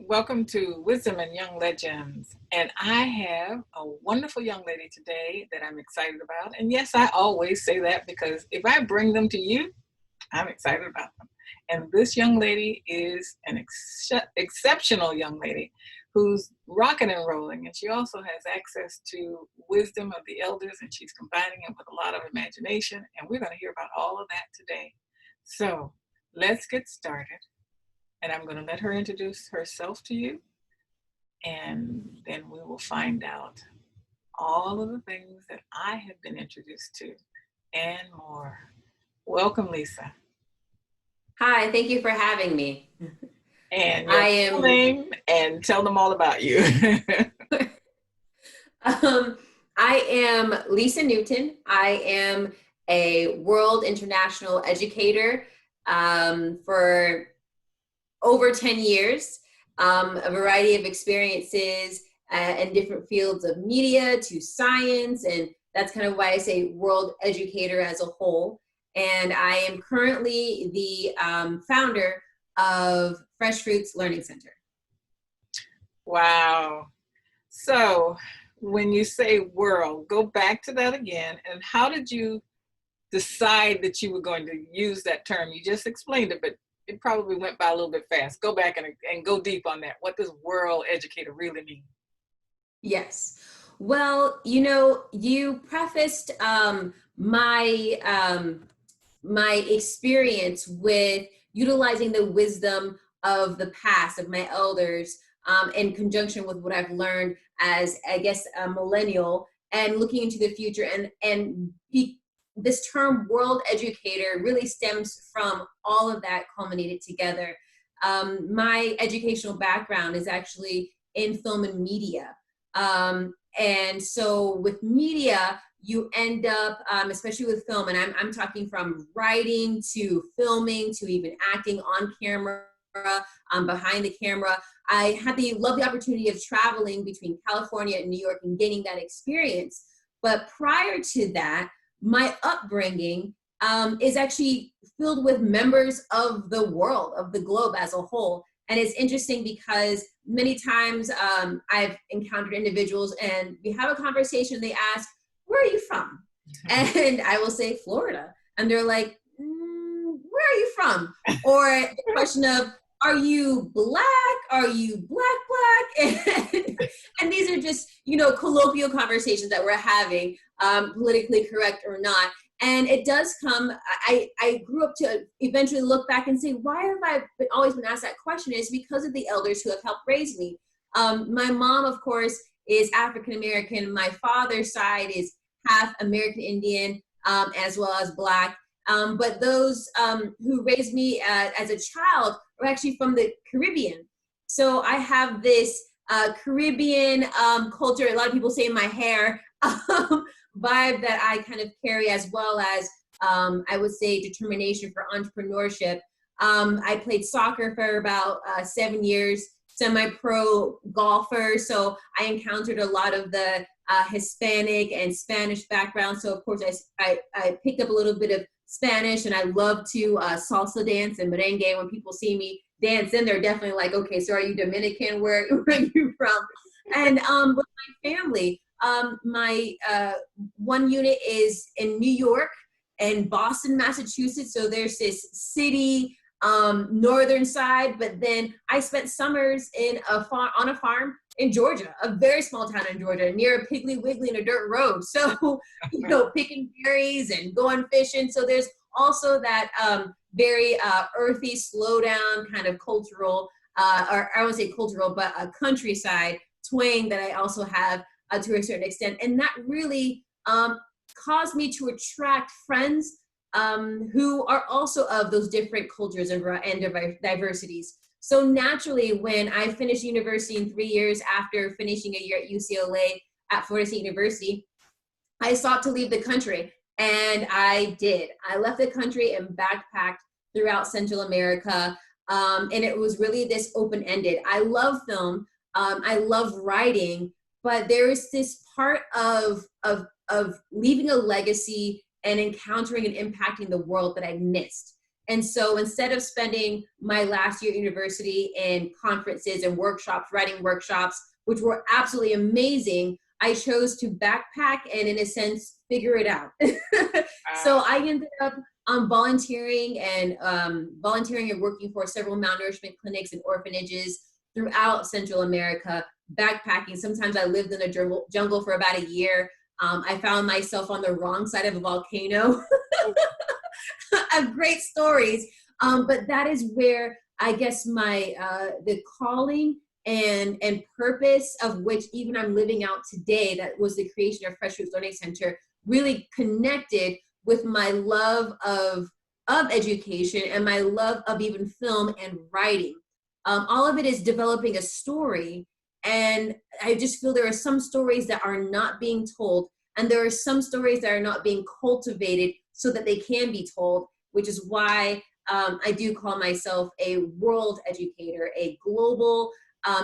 Welcome to Wisdom and Young Legends. And I have a wonderful young lady today that I'm excited about. And yes, I always say that because if I bring them to you, I'm excited about them. And this young lady is an exceptional young lady who's rocking and rolling. And she also has access to wisdom of the elders, and she's combining it with a lot of imagination. And we're going to hear about all of that today. So let's get started. And I'm going to let her introduce herself to you. And then we will find out all of the things that I have been introduced to and more. Welcome, Lisa. Hi, thank you for having me. And your name, and tell them all about you. I am Lisa Newton. I am a world international educator for over 10 years, a variety of experiences in different fields of media to science, and that's kind of why I say world educator as a whole. And I am currently the founder of Fresh Fruits Learning Center. Wow. So when you say world, go back to that again. And how did you decide that you were going to use that term? You just explained it, but it probably went by a little bit fast. Go back and go deep on that. What does world educator really mean? Yes. Well, you know, you prefaced my experience with utilizing the wisdom of the past, of my elders, in conjunction with what I've learned as, I guess, a millennial, and looking into the future. This term world educator really stems from all of that culminated together. My educational background is actually in film and media. And so with media, you end up, especially with film, and I'm talking from writing to filming to even acting on camera, behind the camera. I had the lovely opportunity of traveling between California and New York and gaining that experience. But prior to that, my upbringing is actually filled with members of the world, of the globe as a whole. And it's interesting because many times I've encountered individuals and we have a conversation, they ask, where are you from? And I will say Florida. And they're like, where are you from? Or the question of, are you black? Are you black? And these are just, colloquial conversations that we're having, politically correct or not. And it does come, I grew up to eventually look back and say, why have I always been asked that question? It's because of the elders who have helped raise me. My mom, of course, is African-American. My father's side is half American Indian, as well as black. But those who raised me as a child are actually from the Caribbean. So I have this Caribbean culture, a lot of people say my hair, vibe that I kind of carry, as well as I would say determination for entrepreneurship. I played soccer for about 7 years, semi-pro golfer. So I encountered a lot of the Hispanic and Spanish background. So of course I picked up a little bit of Spanish, and I love to salsa dance and merengue. When people see me dance, then they're definitely like, okay, so are you Dominican? Where are you from? And with my family, my one unit is in New York and Boston, Massachusetts. So there's this city, northern side, but then I spent summers on a farm in Georgia, a very small town in Georgia, near a Piggly Wiggly and a dirt road. So, picking berries and going fishing. So there's also that very earthy, slow down kind of cultural, or I won't say cultural, but a countryside twang that I also have to a certain extent. And that really caused me to attract friends who are also of those different cultures and diversities. So naturally, when I finished university in 3 years after finishing a year at UCLA at Florida State University, I sought to leave the country, and I did. I left the country and backpacked throughout Central America, and it was really this open-ended. I love film, I love writing, but there is this part of leaving a legacy and encountering and impacting the world that I missed. And so instead of spending my last year at university in conferences and workshops, writing workshops, which were absolutely amazing, I chose to backpack and, in a sense, figure it out. So I ended up volunteering and working for several malnourishment clinics and orphanages throughout Central America, backpacking. Sometimes I lived in the jungle for about a year. I found myself on the wrong side of a volcano. I have great stories, but that is where I guess my the calling and purpose of which even I'm living out today, that was the creation of Fresh Fruits Learning Center, really connected with my love of education and my love of even film and writing. All of it is developing a story, and I just feel there are some stories that are not being told, and there are some stories that are not being cultivated so that they can be told, which is why I do call myself a world educator, a global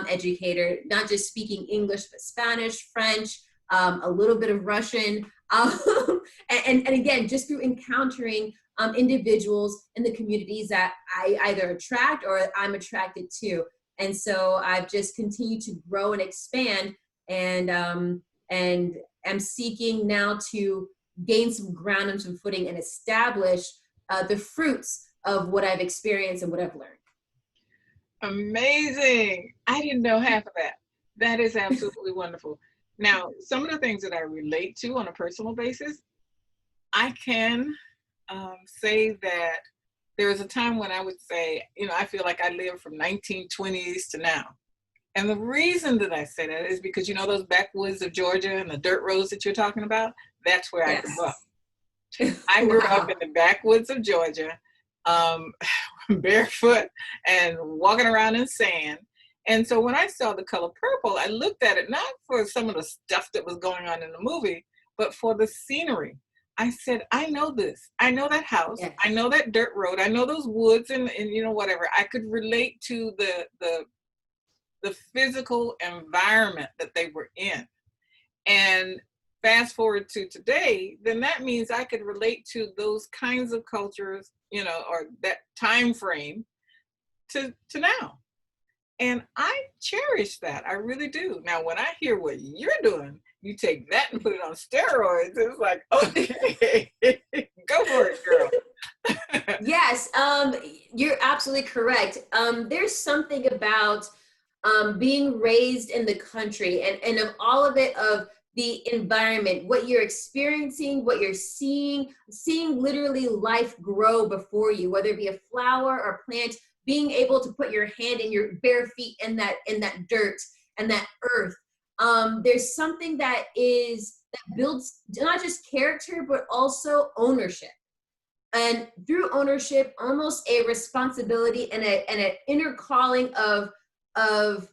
educator, not just speaking English, but Spanish, French, a little bit of Russian, and again, just through encountering individuals in the communities that I either attract or I'm attracted to. And so I've just continued to grow and expand, and am seeking now to gain some ground and some footing and establish the fruits of what I've experienced and what I've learned. Amazing. I didn't know half of that. That is absolutely wonderful. Now, some of the things that I relate to on a personal basis, I can say that there was a time when I would say, I feel like I lived from 1920s to now. And the reason that I say that is because, those backwoods of Georgia and the dirt roads that you're talking about, that's where I grew up. I grew up in the backwoods of Georgia, barefoot and walking around in sand. And so when I saw The Color Purple, I looked at it not for some of the stuff that was going on in the movie, but for the scenery. I said, I know this. I know that house. Yes. I know that dirt road. I know those woods and whatever. I could relate to the physical environment that they were in. And fast forward to today, then that means I could relate to those kinds of cultures, or that time frame to now. And I cherish that. I really do. Now, when I hear what you're doing, you take that and put it on steroids. It's like, okay, go for it, girl. Yes, you're absolutely correct. There's something about being raised in the country and of all of it, of the environment, what you're experiencing, what you're seeing literally life grow before you, whether it be a flower or plant, being able to put your hand and your bare feet in that dirt and that earth. There's something that builds not just character, but also ownership. And through ownership, almost a responsibility and an inner calling of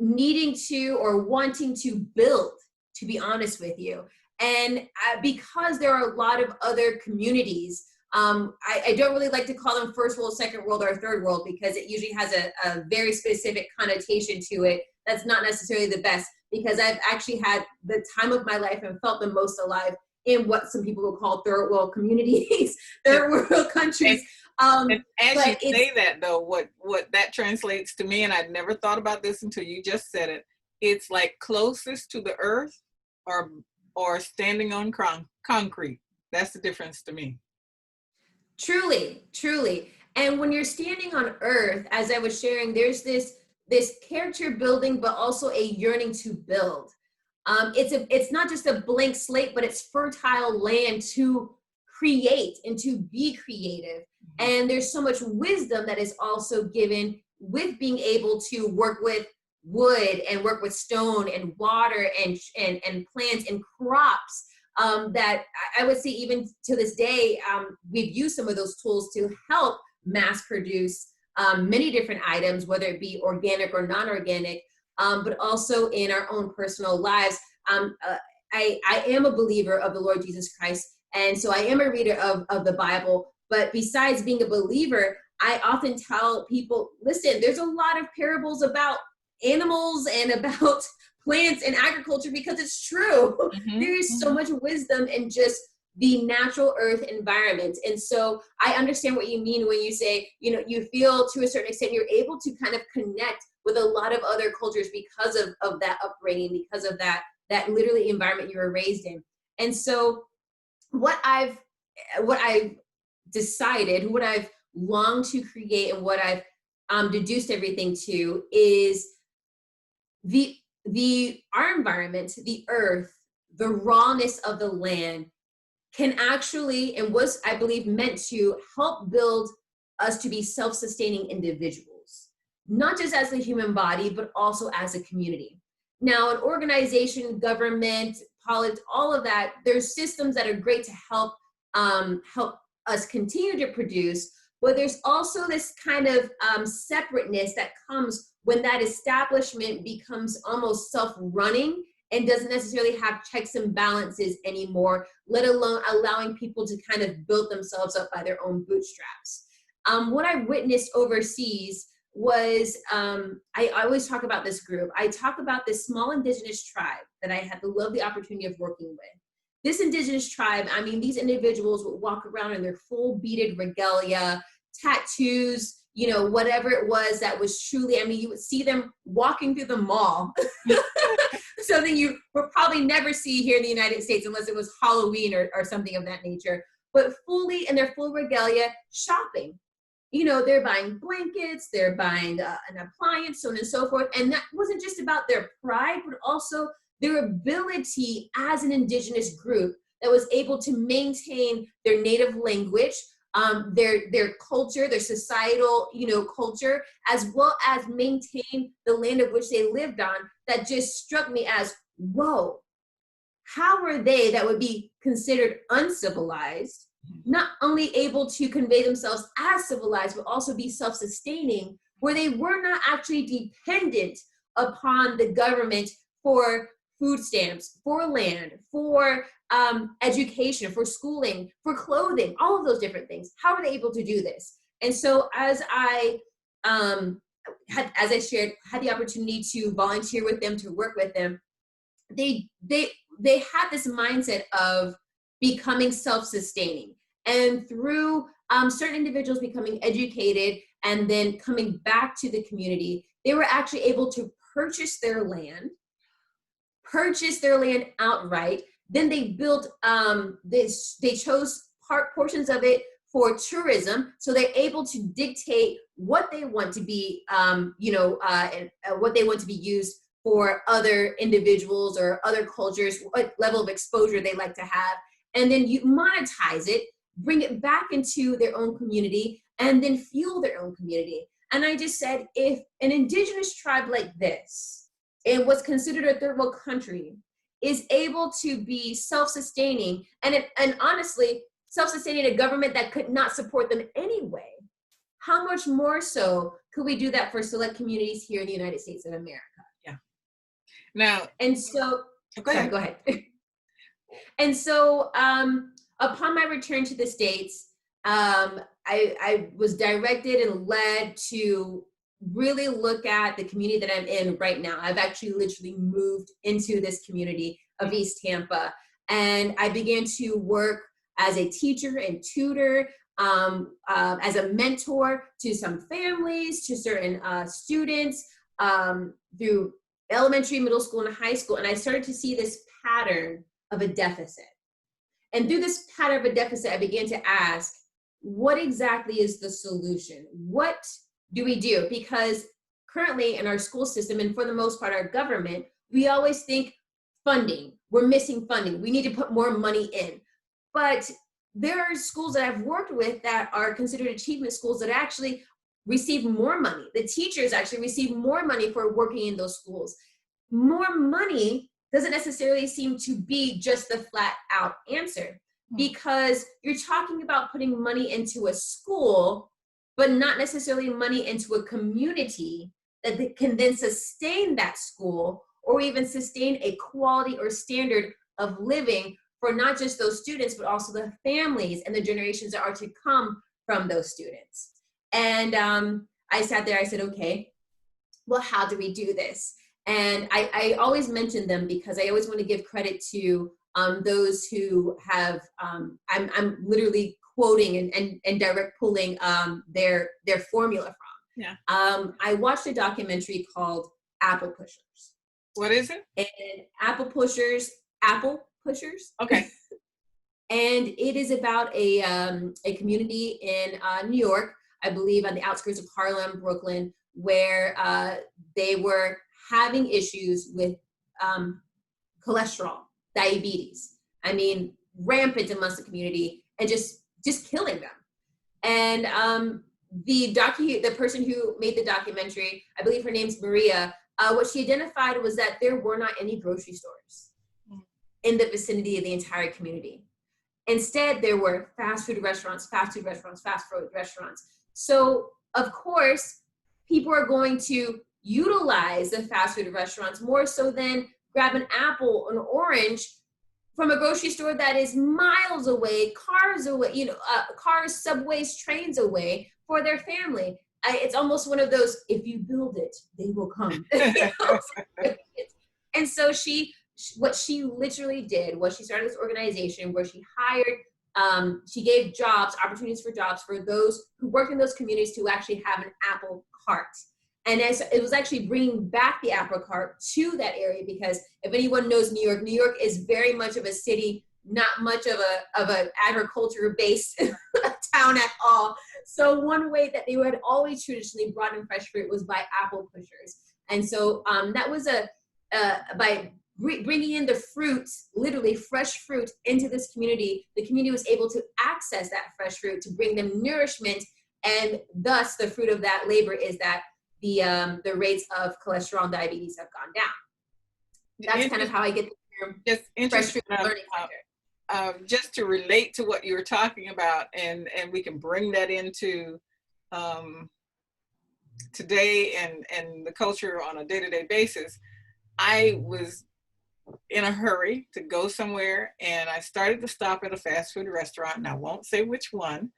needing to or wanting to build, to be honest with you. And because there are a lot of other communities, I don't really like to call them first world, second world, or third world, because it usually has a very specific connotation to it that's not necessarily the best, because I've actually had the time of my life and felt the most alive in what some people will call third world communities, third world countries. And as you say that, though, what that translates to me, and I'd never thought about this until you just said it, it's like closest to the earth or standing on concrete. That's the difference to me. Truly, truly. And when you're standing on earth, as I was sharing, there's this character building, but also a yearning to build. It's not just a blank slate, but it's fertile land to create and to be creative. And there's so much wisdom that is also given with being able to work with wood and work with stone and water and plants and crops, that I would say even to this day, we've used some of those tools to help mass produce many different items, whether it be organic or non-organic, but also in our own personal lives. I am a believer of the Lord Jesus Christ, and so I am a reader of the Bible. But besides being a believer, I often tell people, listen, there's a lot of parables about animals and about plants and agriculture, because it's true. Mm-hmm. There is so much wisdom in just the natural earth environment. And so I understand what you mean when you say, you know, you feel to a certain extent, you're able to kind of connect with a lot of other cultures because of that upbringing, because of that literally environment you were raised in. And so what I've decided, what I've longed to create, and what I've deduced everything to is our environment, the earth, the rawness of the land can actually, and was, I believe, meant to help build us to be self-sustaining individuals, not just as the human body, but also as a community. Now, an organization, government, politics, all of that, there's systems that are great to help us continue to produce, but there's also this kind of separateness that comes when that establishment becomes almost self-running and doesn't necessarily have checks and balances anymore, let alone allowing people to kind of build themselves up by their own bootstraps. What I witnessed overseas was, I always talk about this group. I talk about this small indigenous tribe that I had the lovely opportunity of working with. This indigenous tribe, I mean, these individuals would walk around in their full beaded regalia, tattoos, you know, whatever it was that was truly, I mean, you would see them walking through the mall. Something you would probably never see here in the United States unless it was Halloween or something of that nature, but fully in their full regalia shopping. You know, they're buying blankets, they're buying an appliance, so on and so forth. And that wasn't just about their pride, but also their ability as an indigenous group that was able to maintain their native language, their culture, their societal, you know, culture, as well as maintain the land of which they lived on. That just struck me as, whoa, how are they that would be considered uncivilized, not only able to convey themselves as civilized, but also be self-sustaining, where they were not actually dependent upon the government for food stamps, for land, for education, for schooling, for clothing, all of those different things. How are they able to do this? And so as I shared, had the opportunity to volunteer with them, to work with them, they had this mindset of becoming self-sustaining. And through certain individuals becoming educated and then coming back to the community, they were actually able to purchase their land outright. Then they built, they chose portions of it for tourism. So they're able to dictate what they want to be, what they want to be used for other individuals or other cultures, what level of exposure they like to have. And then you monetize it, bring it back into their own community, and then fuel their own community. And I just said, if an indigenous tribe like this, in what's considered a third world country, is able to be self-sustaining, and honestly, self-sustaining a government that could not support them anyway, how much more so could we do that for select communities here in the United States of America? Yeah. Now, and so, go ahead. Sorry, go ahead. And so, upon my return to the States, I was directed and led to really look at the community that I'm in right now. I've actually literally moved into this community of East Tampa, and I began to work as a teacher and tutor, as a mentor to some families, to certain students, through elementary, middle school, and high school. And I started to see this pattern of a deficit. And through this pattern of a deficit, I began to ask, what exactly is the solution? What do we do? Because currently in our school system, and for the most part, our government, we always think funding. We're missing funding. We need to put more money in. But there are schools that I've worked with that are considered achievement schools that actually receive more money. The teachers actually receive more money for working in those schools. More money doesn't necessarily seem to be just the flat out answer, because you're talking about putting money into a school, but not necessarily money into a community that can then sustain that school or even sustain a quality or standard of living for not just those students, but also the families and the generations that are to come from those students. And I sat there, I said, okay, well, how do we do this? And I always mention them because I always want to give credit to those who have, I'm literally quoting and direct pulling their formula from. Yeah. I watched a documentary called Apple Pushers. What is it? And Apple Pushers. Okay. And it is about a community in New York, I believe on the outskirts of Harlem, Brooklyn, where they were having issues with cholesterol, diabetes. I mean, rampant amongst the community, and just killing them. And the person who made the documentary, I believe her name's Maria, what she identified was that there were not any grocery stores in the vicinity of the entire community. Instead, there were fast food restaurants. So, of course, people are going to utilize the fast food restaurants more so than grab an apple, an orange from a grocery store that is miles away, cars away, cars, subways, trains away for their family. It's almost one of those, if you build it, they will come. And so what she literally did was she started this organization where she hired, she gave opportunities for jobs for those who worked in those communities to actually have an apple cart. And it was actually bringing back the apple cart to that area, because if anyone knows New York is very much of a city, not much of an agriculture-based town at all. So one way that they had always traditionally brought in fresh fruit was by apple pushers. And so that was by bringing in the fruits, literally fresh fruit, into this community, the community was able to access that fresh fruit to bring them nourishment, and thus the fruit of that labor is that the rates of cholesterol and diabetes have gone down. That's kind of how I get the term Fresh Fruit Learning Center. Just to relate to what you were talking about, and we can bring that into today and the culture on a day-to-day basis. I was in a hurry to go somewhere, and I started to stop at a fast food restaurant, and I won't say which one.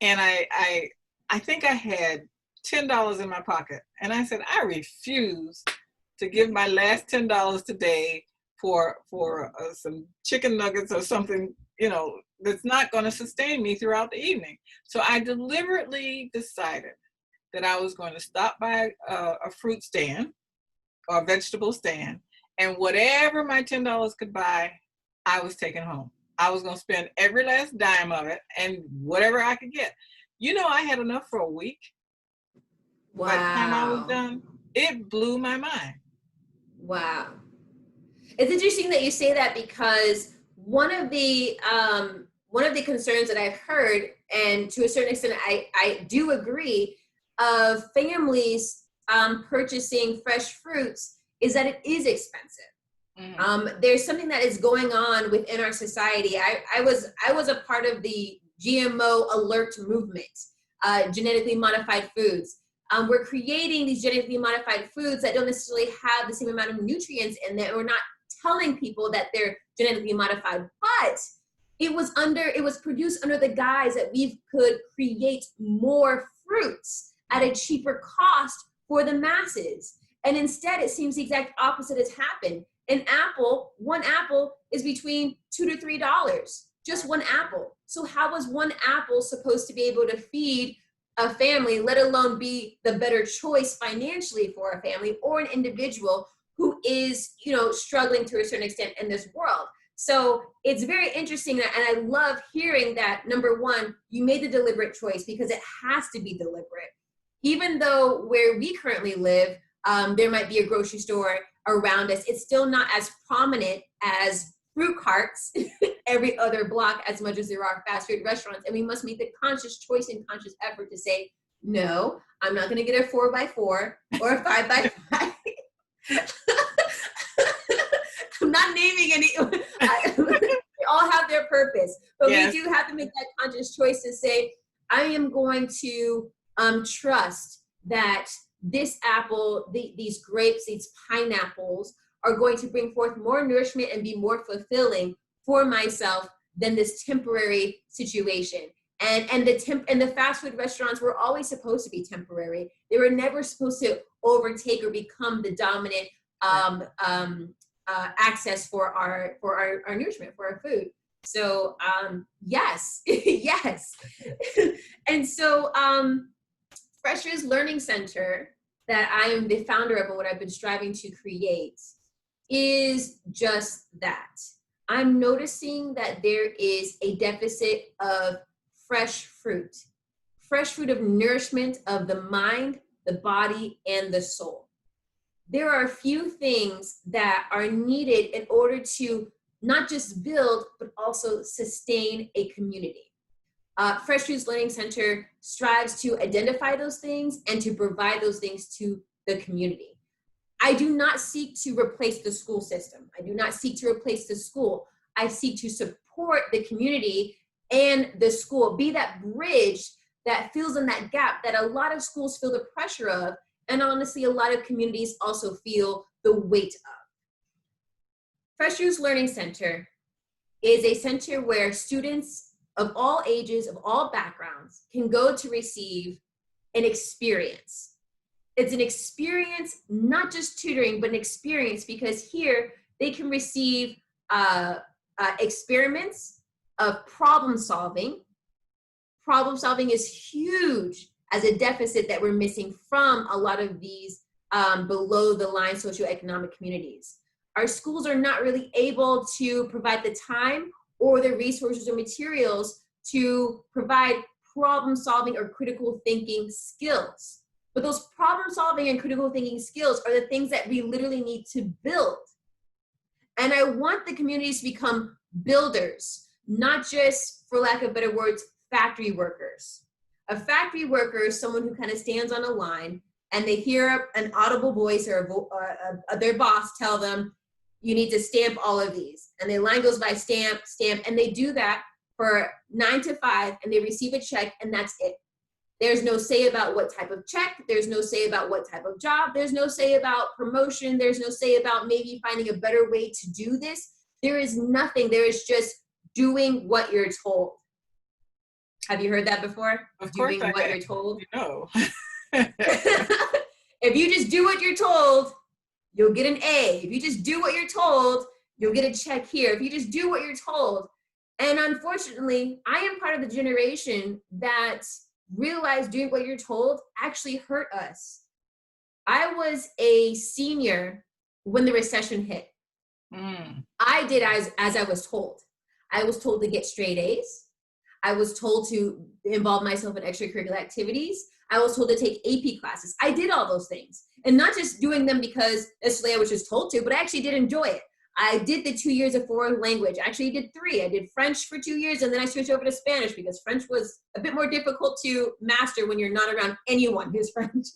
And I think I had $10 in my pocket, and I said, I refuse to give my last $10 today for some chicken nuggets or something, that's not going to sustain me throughout the evening. So I deliberately decided that I was going to stop by a fruit stand or a vegetable stand, and whatever my $10 could buy, I was taking home. I was going to spend every last dime of it, and whatever I could get. I had enough for a week. Wow. By the time I was done, it blew my mind. Wow. It's interesting that you say that, because one of the concerns that I've heard, and to a certain extent I do agree, of families purchasing fresh fruits, is that it is expensive. Mm-hmm. There's something that is going on within our society. I was a part of the GMO alert movement, genetically modified foods. We're creating these genetically modified foods that don't necessarily have the same amount of nutrients in them. We're not telling people that they're genetically modified, but it was produced under the guise that we could create more fruits at a cheaper cost for the masses. And instead, it seems the exact opposite has happened. One apple is between $2 to $3, just one apple. So how was one apple supposed to be able to feed a family, let alone be the better choice financially for a family or an individual who is, struggling to a certain extent in this world? So it's very interesting, and I love hearing that, number one, you made the deliberate choice, because it has to be deliberate. Even though where we currently live, there might be a grocery store around us, it's still not as prominent as fruit carts every other block as much as there are fast food restaurants. And we must make the conscious choice and conscious effort to say, no, I'm not going to get a 4x4 or a 5x5. I'm not naming any. They all have their purpose, but yes, we do have to make that conscious choice to say, I am going to trust that this apple, these grapes, these pineapples are going to bring forth more nourishment and be more fulfilling for myself than this temporary situation. And the fast food restaurants were always supposed to be temporary. They were never supposed to overtake or become the dominant access for our nourishment, for our food. So yes, yes. And so Fresh Fruits Learning Center, that I am the founder of and what I've been striving to create, is just that. I'm noticing that there is a deficit of fresh fruit of nourishment of the mind, the body, and the soul. There are a few things that are needed in order to not just build, but also sustain a community. Fresh Fruits Learning Center strives to identify those things and to provide those things to the community. I do not seek to replace the school system. I do not seek to replace the school. I seek to support the community and the school, be that bridge that fills in that gap that a lot of schools feel the pressure of, and honestly, a lot of communities also feel the weight of. Fresh Fruits Learning Center is a center where students of all ages, of all backgrounds, can go to receive an experience. It's an experience, not just tutoring, but an experience, because here they can receive experiments of problem solving. Problem solving is huge as a deficit that we're missing from a lot of these below the line socioeconomic communities. Our schools are not really able to provide the time or the resources or materials to provide problem solving or critical thinking skills. But those problem solving and critical thinking skills are the things that we literally need to build. And I want the communities to become builders, not just, for lack of better words, factory workers. A factory worker is someone who kind of stands on a line and they hear an audible voice or their boss tell them, you need to stamp all of these. And the line goes by stamp, stamp, and they do that for 9 to 5 and they receive a check and that's it. There's no say about what type of check. There's no say about what type of job. There's no say about promotion. There's no say about maybe finding a better way to do this. There is nothing. There is just doing what you're told. Have you heard that before? Of course, doing what you're told. No. If you just do what you're told, you'll get an A. If you just do what you're told, you'll get a check here. If you just do what you're told. And unfortunately, I am part of the generation that realized doing what you're told actually hurt us. I was a senior when the recession hit. I did as I was told. I was told to get straight A's. I was told to involve myself in extracurricular activities. I was told to take AP classes. I did all those things. And not just doing them because necessarily I was just told to, but I actually did enjoy it. I did the 2 years of foreign language. Actually, I did 3. I did French for 2 years, and then I switched over to Spanish because French was a bit more difficult to master when you're not around anyone who's French.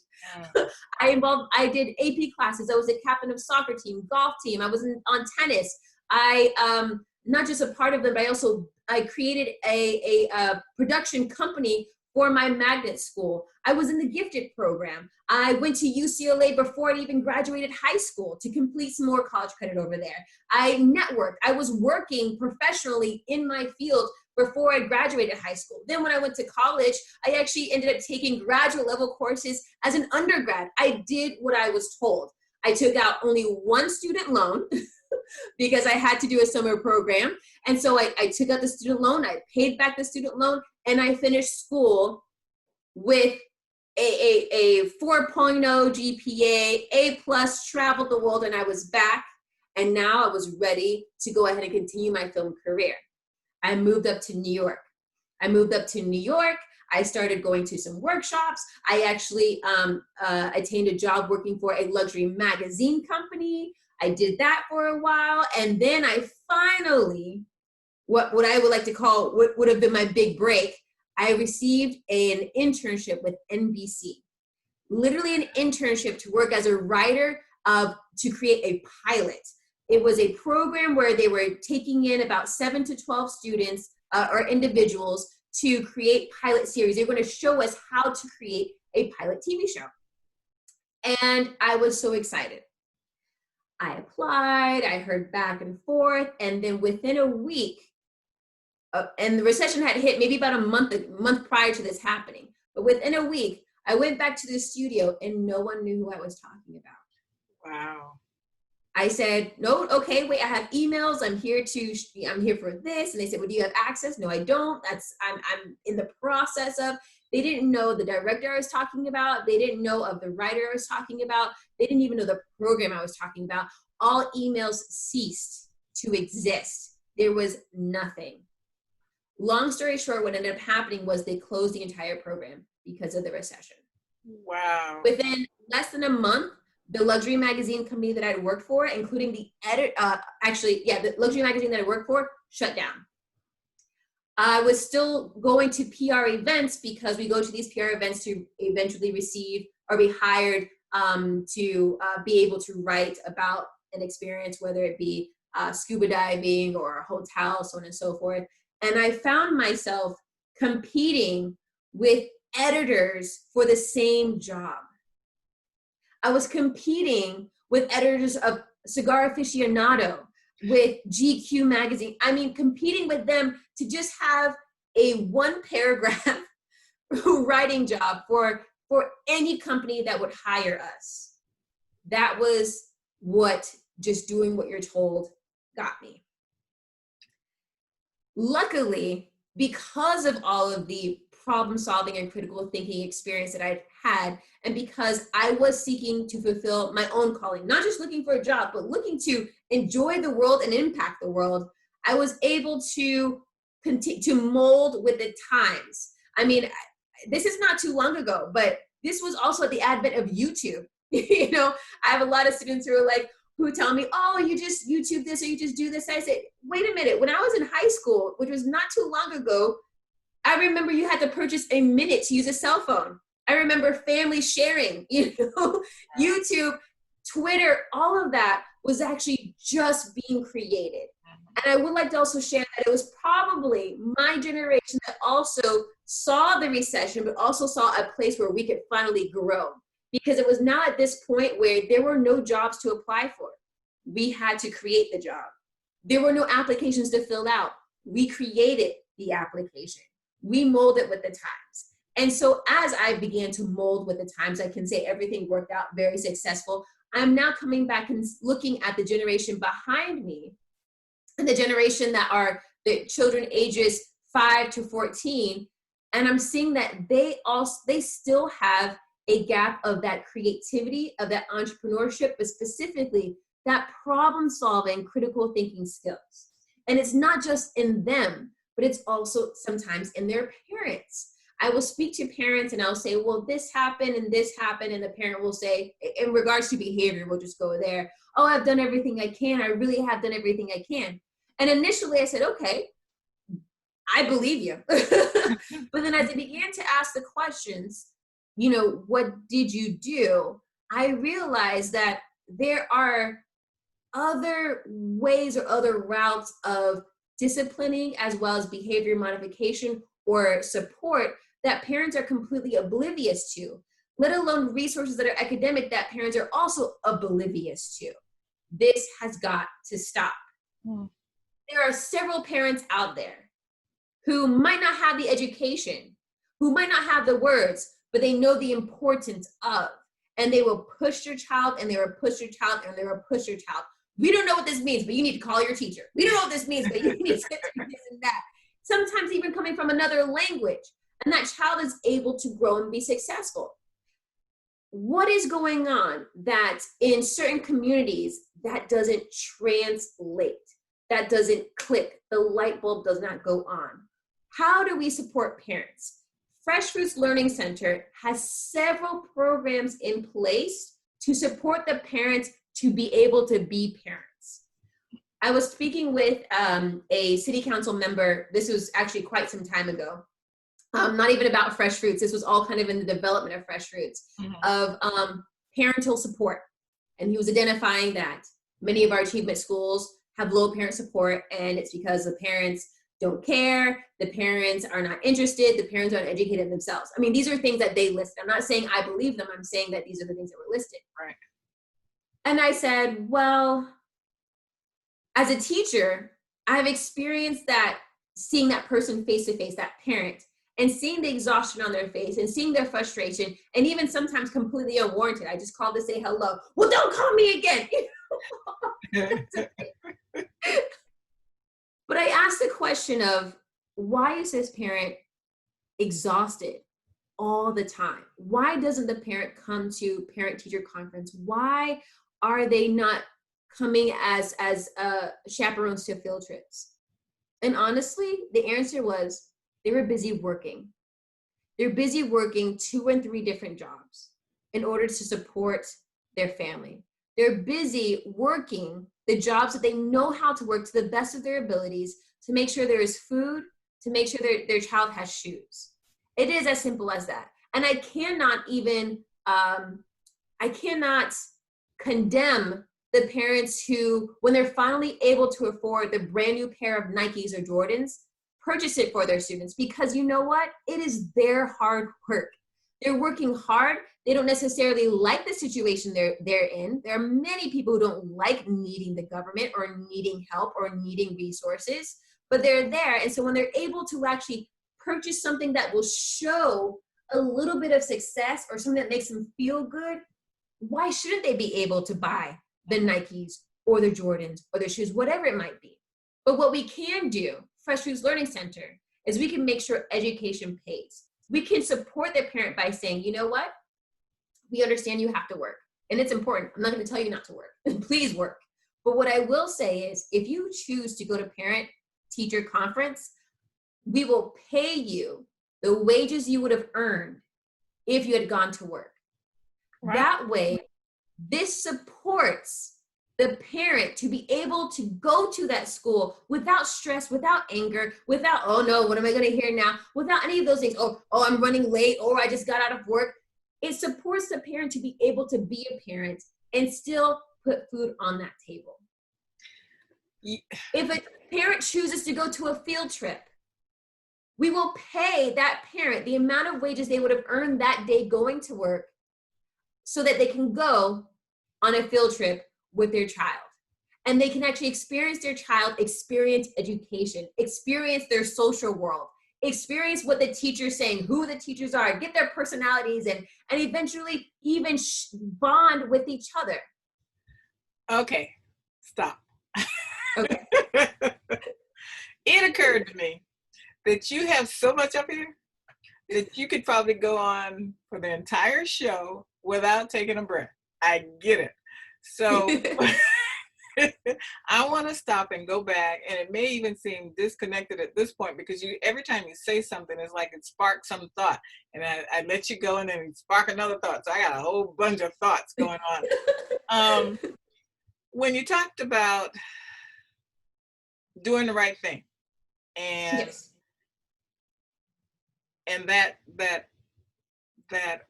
I did AP classes. I was a captain of soccer team, golf team. I was on tennis. I not just a part of them, but I created a production company for my magnet school. I was in the gifted program. I went to UCLA before I even graduated high school to complete some more college credit over there. I networked. I was working professionally in my field before I graduated high school. Then when I went to college, I actually ended up taking graduate level courses as an undergrad. I did what I was told. I took out only one student loan because I had to do a summer program. And so I took out the student loan, I paid back the student loan, and I finished school with a 4.0 GPA, A+, traveled the world, and I was back. And now I was ready to go ahead and continue my film career. I moved up to New York. I started going to some workshops. I actually attained a job working for a luxury magazine company. I did that for a while. And then I finally, what I would like to call, what would have been my big break, I received an internship with NBC. Literally an internship to work as a writer to create a pilot. It was a program where they were taking in about 7 to 12 students or individuals to create pilot series. They were going to show us how to create a pilot TV show. And I was so excited. I applied, I heard back and forth, and then within a week, and the recession had hit maybe about a month prior to this happening, but within a week, I went back to the studio and no one knew who I was talking about. Wow. I said, no, okay, wait, I have emails. I'm here for this. And they said, well, do you have access? No, I don't. I'm in the process of. They didn't know the director I was talking about. They didn't know of the writer I was talking about. They didn't even know the program I was talking about. All emails ceased to exist. There was nothing. Long story short, what ended up happening was they closed the entire program because of the recession. Wow. Within less than a month, the luxury magazine company that I worked for, including the the luxury magazine that I worked for, shut down. I was still going to PR events because we go to these PR events to eventually receive or be hired to be able to write about an experience, whether it be scuba diving or a hotel, so on and so forth. And I found myself competing with editors for the same job. I was competing with editors of Cigar Aficionado, with GQ magazine. I mean, competing with them to just have a one paragraph writing job for any company that would hire us. That was what just doing what you're told got me. Luckily, because of all of the problem solving and critical thinking experience that I'd had, and because I was seeking to fulfill my own calling, not just looking for a job, but looking to enjoy the world and impact the world, I was able to continue to mold with the times. I mean, this is not too long ago, but this was also at the advent of YouTube. You know, I have a lot of students who are like, who tell me, oh, you just YouTube this or you just do this. I said, wait a minute. When I was in high school, which was not too long ago, I remember you had to purchase a minute to use a cell phone. I remember family sharing, you know, YouTube, Twitter, all of that was actually just being created. And I would like to also share that it was probably my generation that also saw the recession, but also saw a place where we could finally grow. Because it was now at this point where there were no jobs to apply for. We had to create the job. There were no applications to fill out. We created the application. We molded with the times. And so as I began to mold with the times, I can say everything worked out very successful. I'm now coming back and looking at the generation behind me, and the generation that are the children ages 5 to 14. And I'm seeing that they still have a gap of that creativity, of that entrepreneurship, but specifically that problem solving, critical thinking skills. And it's not just in them, but it's also sometimes in their parents. I will speak to parents and I'll say, well, this happened, and the parent will say, in regards to behavior, we'll just go there, oh, I've done everything I can. I really have done everything I can. And initially I said, okay, I believe you. But then as I began to ask the questions, you know, what did you do? I realized that there are other ways or other routes of disciplining as well as behavior modification or support that parents are completely oblivious to, let alone resources that are academic that parents are also oblivious to. This has got to stop. There are several parents out there who might not have the education, who might not have the words, but they know the importance of, and they will push your child, and they will push your child, and they will push your child. We don't know what this means, but you need to call your teacher. We don't know what this means, but you need to do this and that. Sometimes even coming from another language, and that child is able to grow and be successful. What is going on that in certain communities that doesn't translate, that doesn't click, the light bulb does not go on? How do we support parents? Fresh Fruits Learning Center has several programs in place to support the parents to be able to be parents. I was speaking with a city council member. This was actually quite some time ago. Not even about Fresh Fruits. This was all kind of in the development of Fresh Fruits, of parental support. And he was identifying that many of our achievement schools have low parent support, and it's because the parents don't care, the parents are not interested, the parents aren't educated themselves. I mean, these are things that they listed. I'm not saying I believe them, I'm saying that these are the things that were listed. Right. And I said, well, as a teacher, I've experienced that, seeing that person face to face, that parent, and seeing the exhaustion on their face and seeing their frustration, and even sometimes completely unwarranted. I just called to say hello. Well, don't call me again. But I asked the question of, why is this parent exhausted all the time? Why doesn't the parent come to parent-teacher conference? Why are they not coming as chaperones to field trips? And honestly, the answer was they were busy working. They're busy working 2 and 3 different jobs in order to support their family. They're busy working the jobs that they know how to work to the best of their abilities to make sure there is food, to make sure their child has shoes. It is as simple as that. And I cannot even, I cannot condemn the parents who, when they're finally able to afford the brand new pair of Nikes or Jordans, purchase it for their students, because you know what? It is their hard work. They're working hard. They don't necessarily like the situation they're in. There are many people who don't like needing the government or needing help or needing resources, but they're there. And so when they're able to actually purchase something that will show a little bit of success or something that makes them feel good, why shouldn't they be able to buy the Nikes or the Jordans or the shoes, whatever it might be? But what we can do, Fresh Fruits Learning Center, is we can make sure education pays. We can support the parent by saying, you know what? We understand you have to work, and it's important. I'm not going to tell you not to work. Please work. But what I will say is, if you choose to go to parent-teacher conference, we will pay you the wages you would have earned if you had gone to work. Right. That way, this supports the parent to be able to go to that school without stress, without anger, without, oh no, what am I going to hear now? Without any of those things. Oh, I'm running late, or I just got out of work. It supports the parent to be able to be a parent and still put food on that table. Yeah. If a parent chooses to go to a field trip, we will pay that parent the amount of wages they would have earned that day going to work so that they can go on a field trip with their child. And they can actually experience their child, experience education, experience their social world, experience what the teacher's saying, who the teachers are, get their personalities, and eventually even bond with each other. Okay, stop. Okay. It occurred to me that you have so much up here that you could probably go on for the entire show without taking a breath. I get it. So I want to stop and go back, and it may even seem disconnected at this point, because every time you say something, it's like it sparks some thought, and I let you go and then spark another thought. So I got a whole bunch of thoughts going on. When you talked about doing the right thing, and yes. and that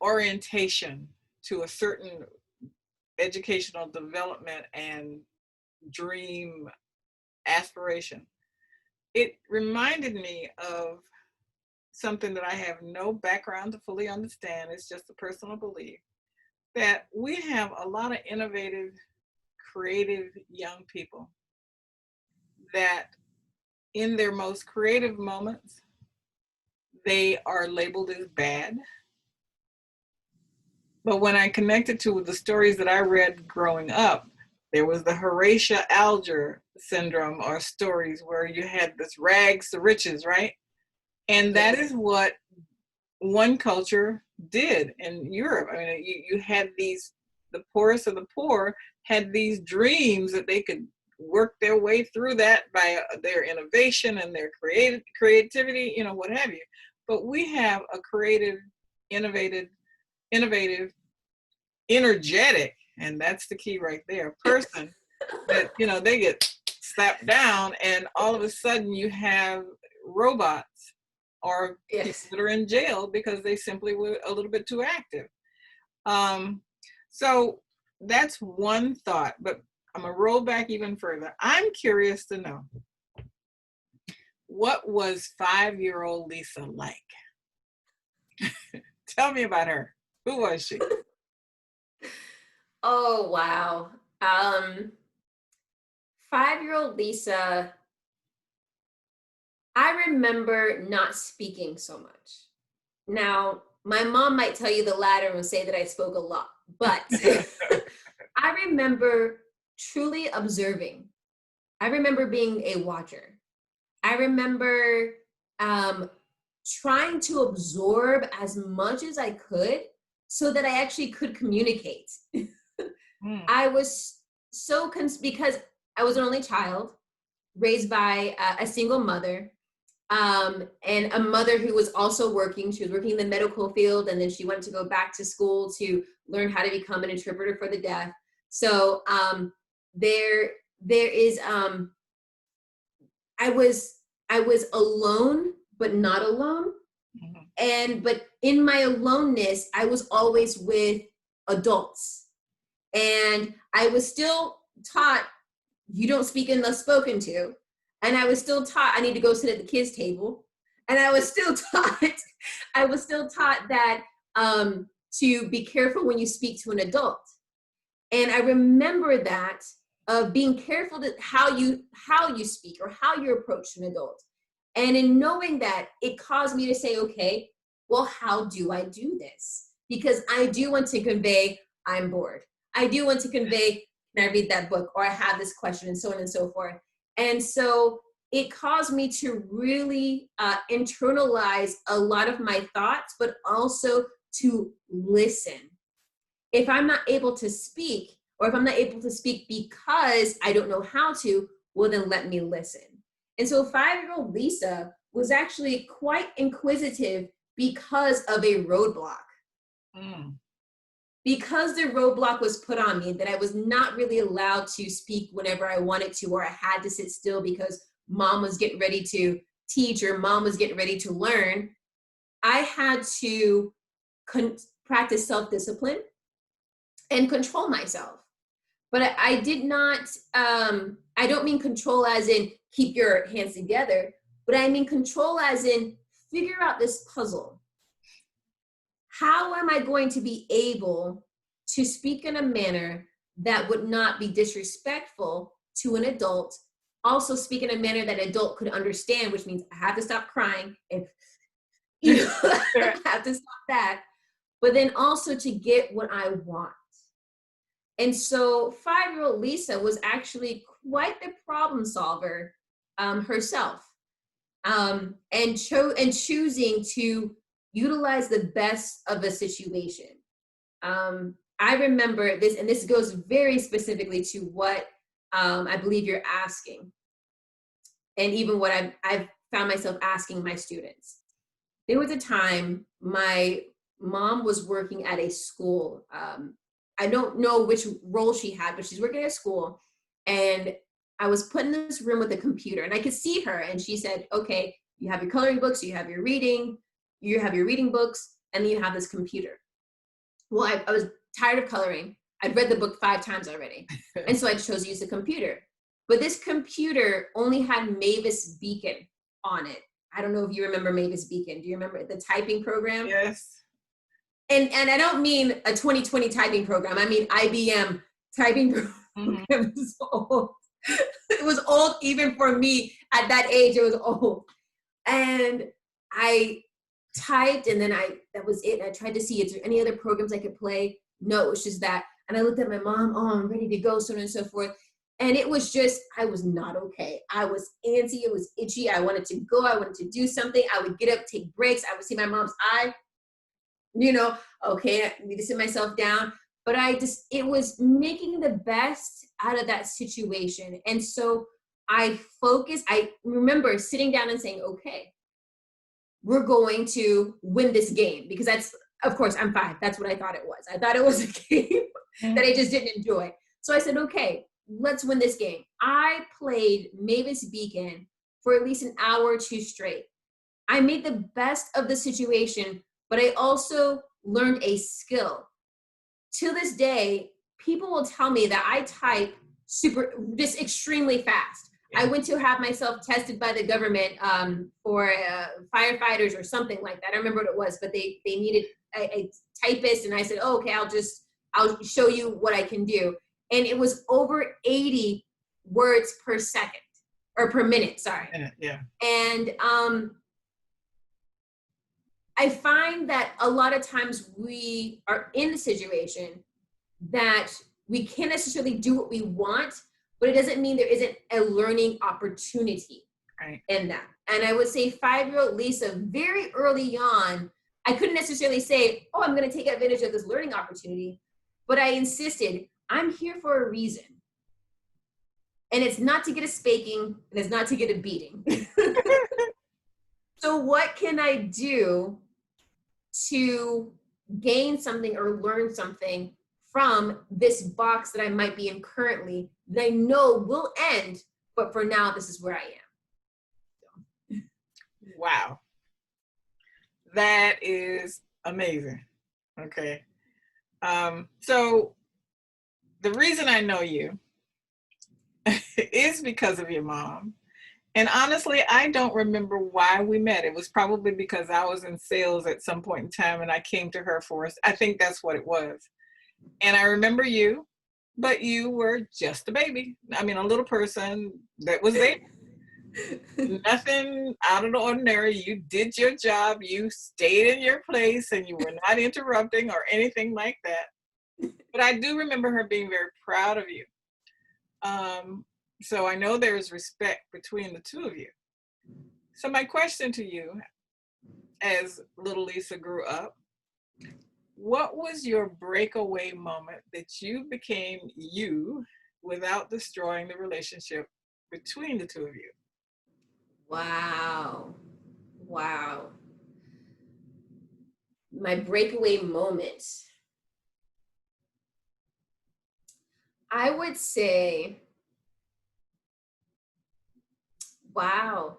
orientation to a certain educational development and dream aspiration, it reminded me of something that I have no background to fully understand. It's just a personal belief that we have a lot of innovative, creative young people that in their most creative moments, they are labeled as bad. But when I connected to the stories that I read growing up, there was the Horatio Alger syndrome, or stories where you had this rags to riches, right? And that is what one culture did in Europe. I mean, you had the poorest of the poor had these dreams that they could work their way through that by their innovation and their creativity, what have you. But we have a creative, innovative, energetic, and that's the key right there, person that, they get slapped down, and all of a sudden you have robots or people that are in jail because they simply were a little bit too active. So that's one thought, but I'm gonna roll back even further. I'm curious to know, what was 5-year-old Lisa like? Tell me about her. Who was she? Oh, wow. 5-year-old Lisa I remember not speaking so much. Now, my mom might tell you the latter and say that I spoke a lot, but I remember truly observing. I remember being a watcher. I remember trying to absorb as much as I could so that I actually could communicate. Mm. I was because I was an only child raised by a single mother, and a mother who was also working. She was working in the medical field, and then she went to go back to school to learn how to become an interpreter for the deaf. So there is I was alone, but not alone. But in my aloneness, I was always with adults, and I was still taught you don't speak unless spoken to, and I was still taught I need to go sit at the kids' table, and I was still taught that to be careful when you speak to an adult. And I remember that of being careful to how you speak or how you approach an adult. And in knowing that, it caused me to say, okay, well, how do I do this? Because I do want to convey, I'm bored. I do want to convey, can I read that book? Or I have this question, and so on and so forth. And so it caused me to really internalize a lot of my thoughts, but also to listen. If I'm not able to speak, or if I'm not able to speak because I don't know how to, well, then let me listen. And so 5-year-old Lisa was actually quite inquisitive because of a roadblock. Mm. Because the roadblock was put on me that I was not really allowed to speak whenever I wanted to, or I had to sit still because mom was getting ready to teach or mom was getting ready to learn, I had to practice self-discipline and control myself. But I did not, I don't mean control as in keep your hands together, but I mean control as in figure out this puzzle. How am I going to be able to speak in a manner that would not be disrespectful to an adult, also speak in a manner that an adult could understand, which means I have to stop crying and I have to stop that, but then also to get what I want. And so 5-year-old Lisa was actually quite the problem solver herself, and choosing to utilize the best of a situation. I remember this, and this goes very specifically to what I believe you're asking, and even what I've found myself asking my students. There was a time my mom was working at a school. I don't know which role she had, but she's working at a school, and I was put in this room with a computer, and I could see her, and she said, okay, you have your coloring books, you have your reading books, and then you have this computer. Well, I was tired of coloring. I'd read the book 5 times already, and so I chose to use the computer. But this computer only had Mavis Beacon on it. I don't know if you remember Mavis Beacon. Do you remember the typing program? Yes. And I don't mean a 2020 typing program. I mean IBM typing program. Mm-hmm. It was old. It was old even for me at that age. It was old. And I typed, and then that was it. I tried to see, is there any other programs I could play? No, it was just that. And I looked at my mom, oh, I'm ready to go, so on and so forth. And it was just, I was not okay. I was antsy, it was itchy. I wanted to go, I wanted to do something. I would get up, take breaks. I would see my mom's eye, okay, I need to sit myself down. But it was making the best out of that situation. And so I remember sitting down and saying, okay, we're going to win this game, because of course, I'm 5. That's what I thought it was. I thought it was a game that I just didn't enjoy. So I said, okay, let's win this game. I played Mavis Beacon for at least an hour or 2 straight. I made the best of the situation, but I also learned a skill. To this day, people will tell me that I type just extremely fast. I went to have myself tested by the government for firefighters or something like that. I don't remember what it was, but they needed a typist, and I said, oh, okay, I'll show you what I can do. And it was over 80 words per second. or per minute, sorry. Yeah. And I find that a lot of times we are in the situation that we can't necessarily do what we want, but it doesn't mean there isn't a learning opportunity in that. And I would say 5-year-old Lisa, very early on, I couldn't necessarily say, oh, I'm going to take advantage of this learning opportunity, but I insisted, I'm here for a reason. And it's not to get a spanking, and it's not to get a beating. So what can I do to gain something or learn something from this box that I might be in currently that I know will end, but for now, this is where I am. So. Wow. That is amazing. Okay. So the reason I know you is because of your mom. And honestly, I don't remember why we met. It was probably because I was in sales at some point in time and I came to her for us. I think that's what it was. And I remember you, but you were just a baby. I mean, a little person that was there. Nothing out of the ordinary. You did your job. You stayed in your place and you were not interrupting or anything like that. But I do remember her being very proud of you. So I know there is respect between the two of you. So my question to you, as little Lisa grew up, what was your breakaway moment that you became you without destroying the relationship between the two of you? Wow. Wow. My breakaway moment. I would say, wow.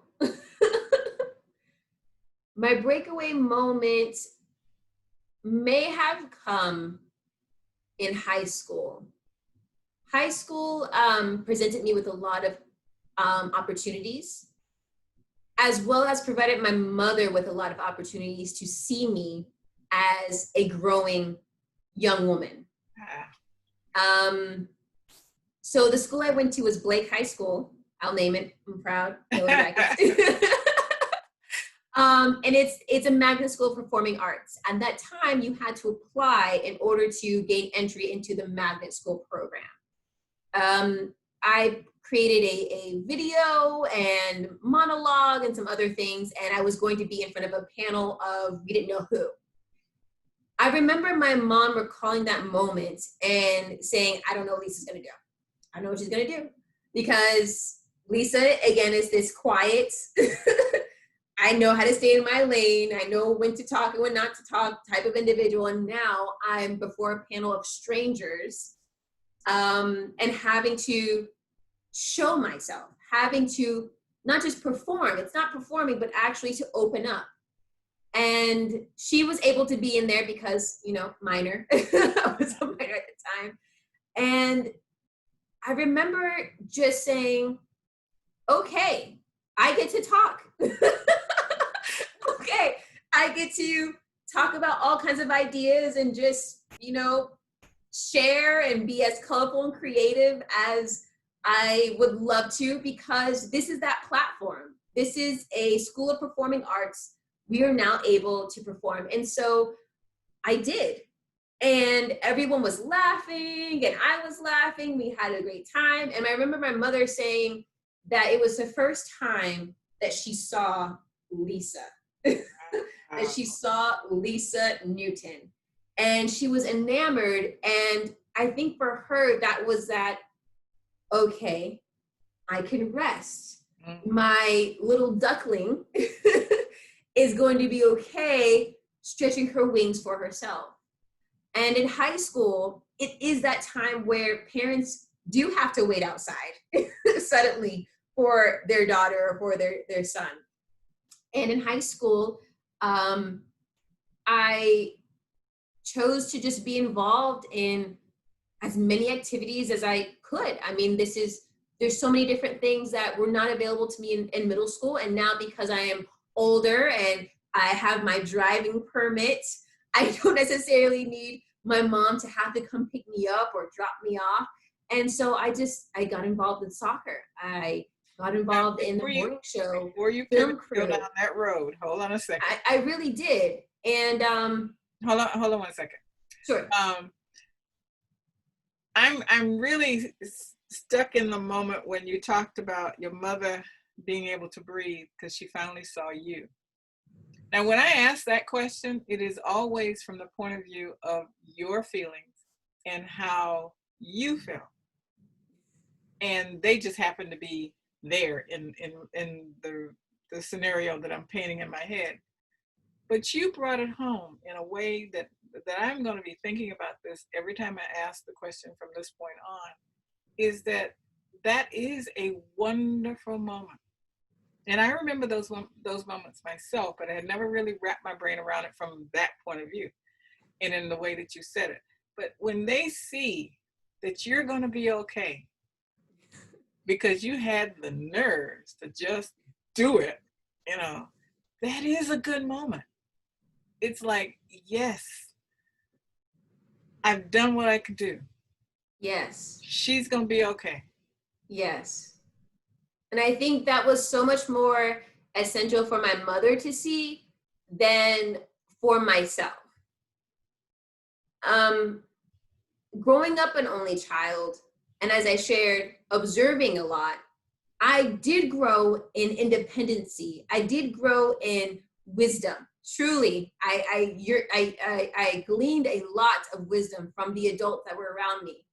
My breakaway moment may have come in high school. High school presented me with a lot of opportunities, as well as provided my mother with a lot of opportunities to see me as a growing young woman. So the school I went to was Blake High School. I'll name it. I'm proud. And it's a magnet school of performing arts. At that time, you had to apply in order to gain entry into the magnet school program. I created a video and monologue and some other things, and I was going to be in front of a panel of we didn't know who. I remember my mom recalling that moment and saying, I don't know what Lisa's gonna do. I don't know what she's gonna do. Because Lisa, again, is this quiet, I know how to stay in my lane. I know when to talk and when not to talk type of individual. And now I'm before a panel of strangers and having to show myself, having to not just perform, it's not performing, but actually to open up. And she was able to be in there because, you know, minor. I was a minor at the time. And I remember just saying, okay, I get to talk. Okay, I get to talk about all kinds of ideas and just, you know, share and be as colorful and creative as I would love to, because this is that platform. This is a school of performing arts. We are now able to perform. And so I did. And everyone was laughing and I was laughing. We had a great time. And I remember my mother saying that it was the first time that she saw Lisa, that she saw Lisa Newton. And she was enamored. And I think for her, that was that, okay, I can rest. My little duckling is going to be okay stretching her wings for herself. And in high school, it is that time where parents do have to wait outside suddenly for their daughter or for their son. And in high school, I chose to just be involved in as many activities as I could. I mean, there's so many different things that were not available to me in middle school. And now because I am older and I have my driving permit, I don't necessarily need my mom to have to come pick me up or drop me off. And so I got involved in soccer. I got Now, involved in the morning show, before you pivot film go crew. down that road, hold on a second. I really did. And Hold on 1 second. sure. I'm really stuck in the moment when you talked about your mother being able to breathe because she finally saw you. Now, when I ask that question, it is always from the point of view of your feelings and how you felt. And they just happen to be there in the scenario that I'm painting in my head. But you brought it home in a way that I'm going to be thinking about this every time I ask the question from this point on, is that is a wonderful moment. And I remember those moments myself, but I had never really wrapped my brain around it from that point of view and in the way that you said it. But when they see that you're going to be okay because you had the nerves to just do it, that is a good moment. It's like, yes, I've done what I could do. Yes. She's going to be okay. Yes. And I think that was so much more essential for my mother to see than for myself. Growing up an only child, and as I shared, observing a lot, I did grow in independency. I did grow in wisdom. Truly, I gleaned a lot of wisdom from the adults that were around me.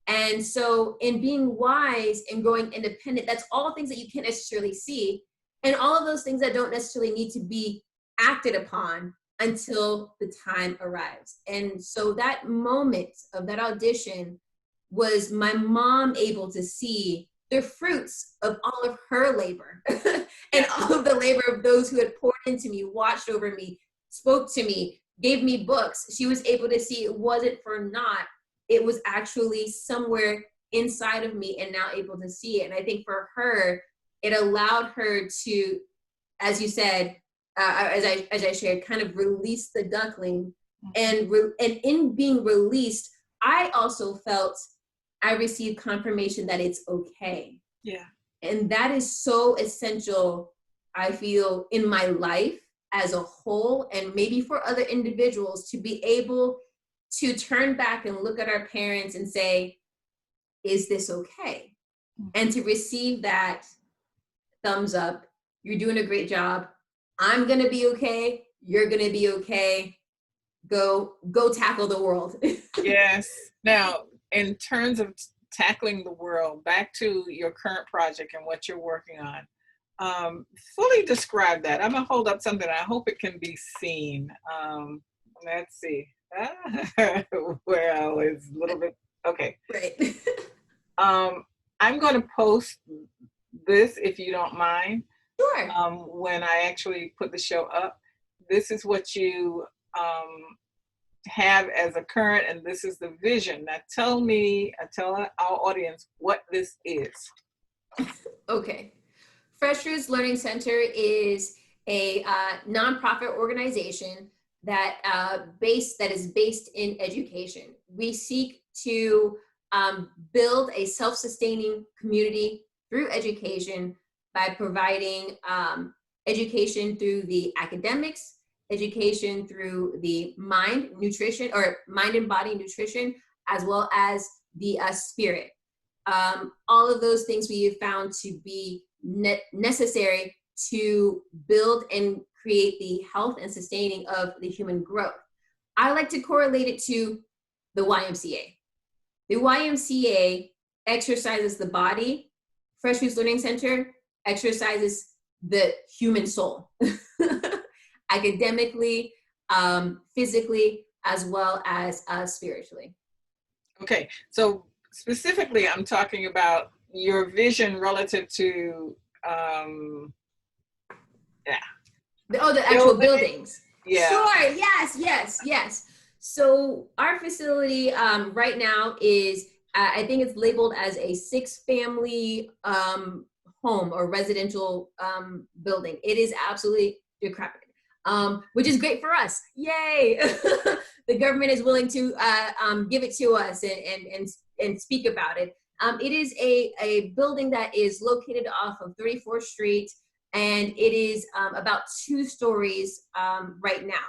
And so in being wise and growing independent, that's all things that you can't necessarily see. And all of those things that don't necessarily need to be acted upon until the time arrives. And so that moment of that audition was my mom able to see the fruits of all of her labor and all of the labor of those who had poured into me, watched over me, spoke to me, gave me books. She was able to see it wasn't for naught. It was actually somewhere inside of me and now able to see it. And I think for her, it allowed her to, as you said, as I shared, kind of release the duckling. And in being released, I also felt I received confirmation that it's okay. Yeah. And that is so essential, I feel, in my life as a whole, and maybe for other individuals to be able to turn back and look at our parents and say, is this okay? And to receive that thumbs up, you're doing a great job. I'm gonna be okay. You're gonna be okay. Go tackle the world. Yes. Now, in terms of tackling the world, back to your current project and what you're working on, fully describe that. I'm gonna hold up something. I hope it can be seen. Let's see. Well, it's a little bit, okay. Right. I'm going to post this, if you don't mind. Sure. When I actually put the show up. This is what you have as a current, and this is the vision. Now tell our audience what this is. Okay. Fresh Fruits Learning Center is a nonprofit organization that is based in education. We seek to build a self-sustaining community through education by providing education through the academics, education through the mind and body nutrition, as well as the spirit. All of those things we have found to be necessary to build and create the health and sustaining of the human growth. I like to correlate it to the YMCA. The YMCA exercises the body. Fresh Fruits Learning Center exercises the human soul, academically, physically, as well as spiritually. Okay, so specifically, I'm talking about your vision relative to, the actual buildings. Yeah. Sure. Yes. So our facility right now is, I think it's labeled as a 6-family home or residential building. It is absolutely decrepit, which is great for us. Yay! The government is willing to give it to us and speak about it. It is a building that is located off of 34th Street, and it is about 2 stories right now.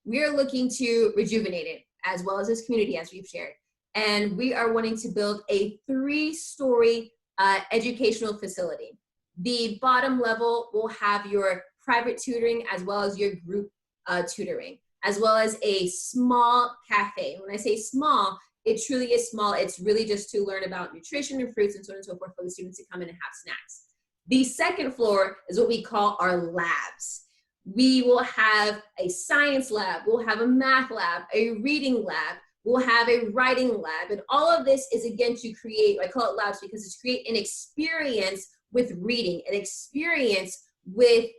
We are looking to rejuvenate it, as well as this community, as we've shared. And we are wanting to build a 3-story educational facility. The bottom level will have your private tutoring as well as your group tutoring, as well as a small cafe. When I say small, it truly is small. It's really just to learn about nutrition and fruits and so on and so forth for the students to come in and have snacks. The second floor is what we call our labs. We will have a science lab, we'll have a math lab, a reading lab, we'll have a writing lab, and all of this is again to create, I call it labs because it's create an experience with reading, an experience with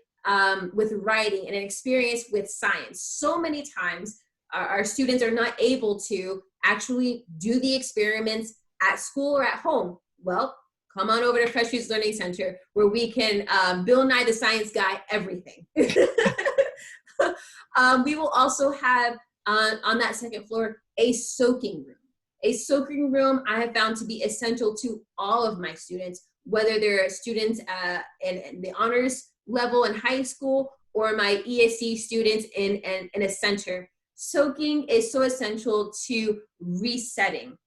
writing, and an experience with science. So many times our students are not able to actually do the experiments at school or at home. Well, come on over to Fresh Fruits Learning Center, where we can Bill Nye the Science Guy everything. We will also have on that second floor a soaking room. A soaking room I have found to be essential to all of my students, whether they're students in the honors level in high school or my ESE students in a center. Soaking is so essential to resetting.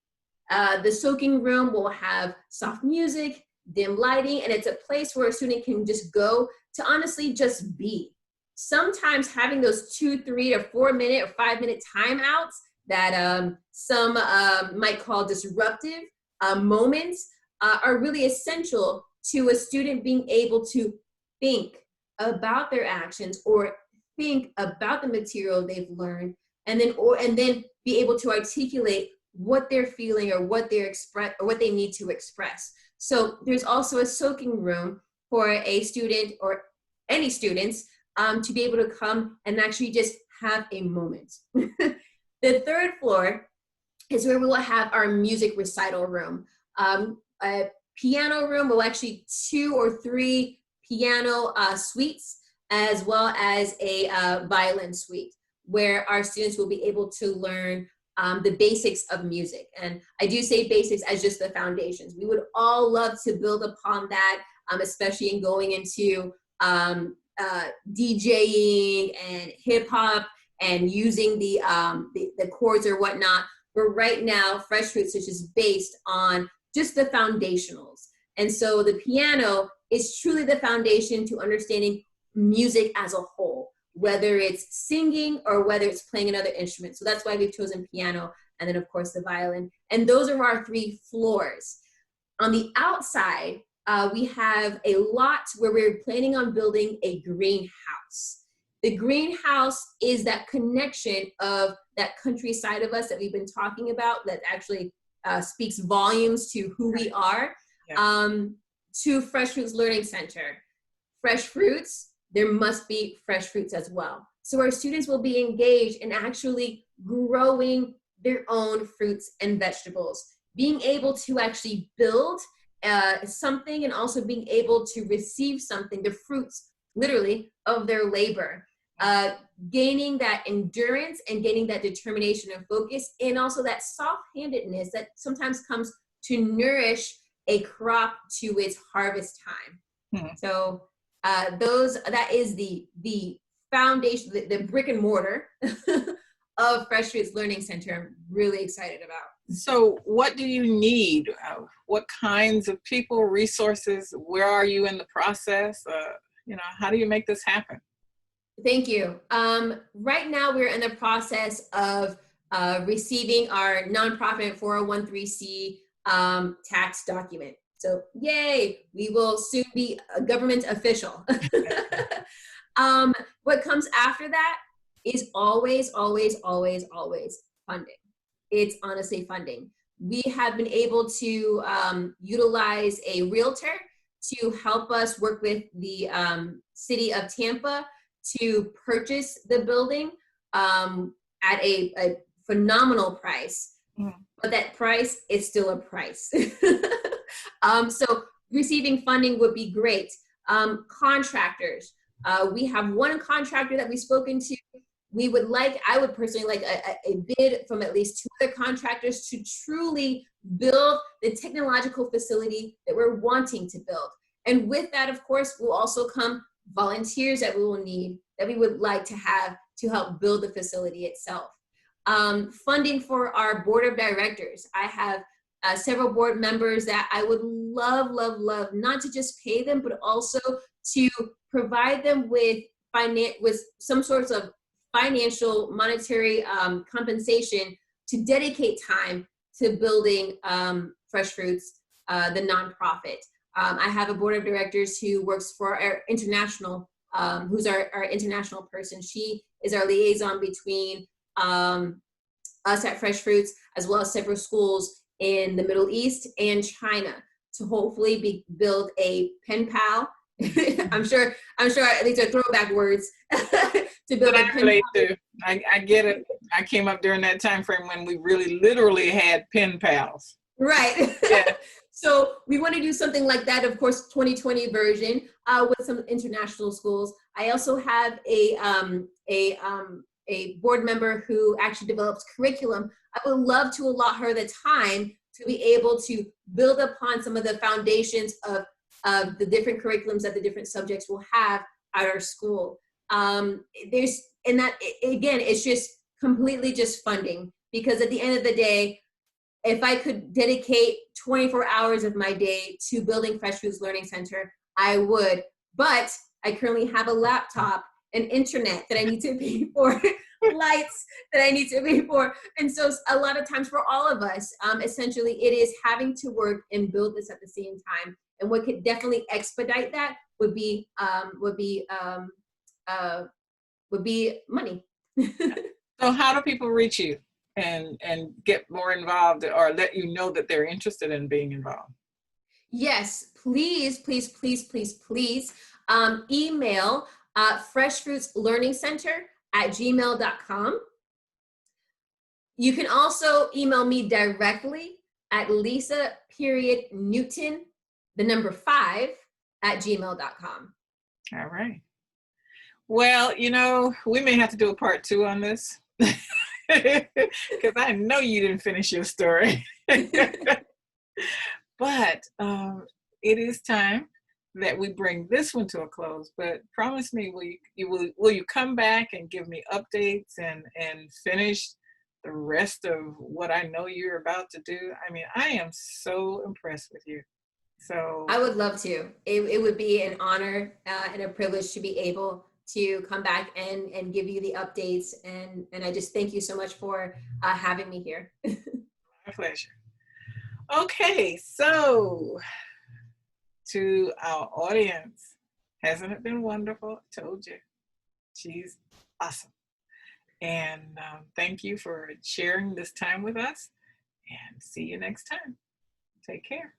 The soaking room will have soft music, dim lighting, and it's a place where a student can just go to honestly just be. Sometimes having those 2, 3 to 4 minute or 5 minute timeouts that some might call disruptive moments are really essential to a student being able to think about their actions or think about the material they've learned, and then be able to articulate what they're feeling or what they need to express. So there's also a soaking room for a student or any students to be able to come and actually just have a moment. The third floor is where we will have our music recital room. A piano room, well, actually 2 or 3 piano suites, as well as a violin suite, where our students will be able to learn the basics of music. And I do say basics as just the foundations. We would all love to build upon that, especially in going into DJing and hip hop and using the chords or whatnot. But right now, Fresh Fruits is just based on just the foundationals. And so the piano is truly the foundation to understanding music as a whole, whether it's singing or whether it's playing another instrument. So that's why we've chosen piano, and then of course the violin. And those are our 3 floors. On the outside, we have a lot where we're planning on building a greenhouse. The greenhouse is that connection of that countryside of us that we've been talking about that actually speaks volumes to who we are, to Fresh Fruits Learning Center. Fresh fruits, there must be fresh fruits as well. So our students will be engaged in actually growing their own fruits and vegetables, being able to actually build something and also being able to receive something, the fruits literally of their labor, gaining that endurance and gaining that determination and focus, and also that soft-handedness that sometimes comes to nourish a crop to its harvest time. So that is the foundation, the brick and mortar of Fresh Fruits Learning Center. I'm really excited about. So what do you need? What kinds of people, resources? Where are you in the process? How do you make this happen? Thank you. Right now we're in the process of receiving our nonprofit 401(c) tax document. So yay, we will soon be a government official. What comes after that is always, always, always, always funding. It's honestly funding. We have been able to utilize a realtor to help us work with the city of Tampa to purchase the building at a phenomenal price. But that price is still a price. So receiving funding would be great. Contractors. We have one contractor that we've spoken to I would personally like a bid from at least 2 other contractors to truly build the technological facility that we're wanting to build. And with that, of course, will also come volunteers that we will need, that we would like to have to help build the facility itself. Funding for our board of directors. I have several board members that I would love, not to just pay them, but also to provide them with some sorts of financial, monetary compensation to dedicate time to building Fresh Fruits, the nonprofit. I have a board of directors who works for our international, who's our international person. She is our liaison between us at Fresh Fruits, as well as several schools in the Middle East and China, to hopefully build a pen pal. I'm sure these are throwback words. To build a pen pal. I get it. I came up during that time frame when we really literally had pen pals. Right. Yeah. So we want to do something like that, of course, 2020 version with some international schools. I also have a board member who actually develops curriculum. I would love to allot her the time to be able to build upon some of the foundations of the different curriculums that the different subjects will have at our school. It's just completely just funding, because at the end of the day, if I could dedicate 24 hours of my day to building Fresh Fruits Learning Center, I would. But I currently have a laptop, an internet that I need to pay for, lights that I need to pay for. And so a lot of times for all of us, essentially it is having to work and build this at the same time. And what could definitely expedite that would be money. So how do people reach you and get more involved, or let you know that they're interested in being involved? Yes, please email freshfruitslearningcenter@gmail.com. You can also email me directly at lisa.newton5@gmail.com. All right. Well, we may have to do a part 2 on this, because I know you didn't finish your story. But it is time that we bring this one to a close. But promise me, will you come back and give me updates and finish the rest of what I know you're about to do? I mean, I am so impressed with you. So I would love to. It would be an honor and a privilege to be able to come back and give you the updates. And I just thank you so much for having me here. My pleasure. Okay, so to our audience, hasn't it been wonderful? I told you, she's awesome. And thank you for sharing this time with us, and see you next time. Take care.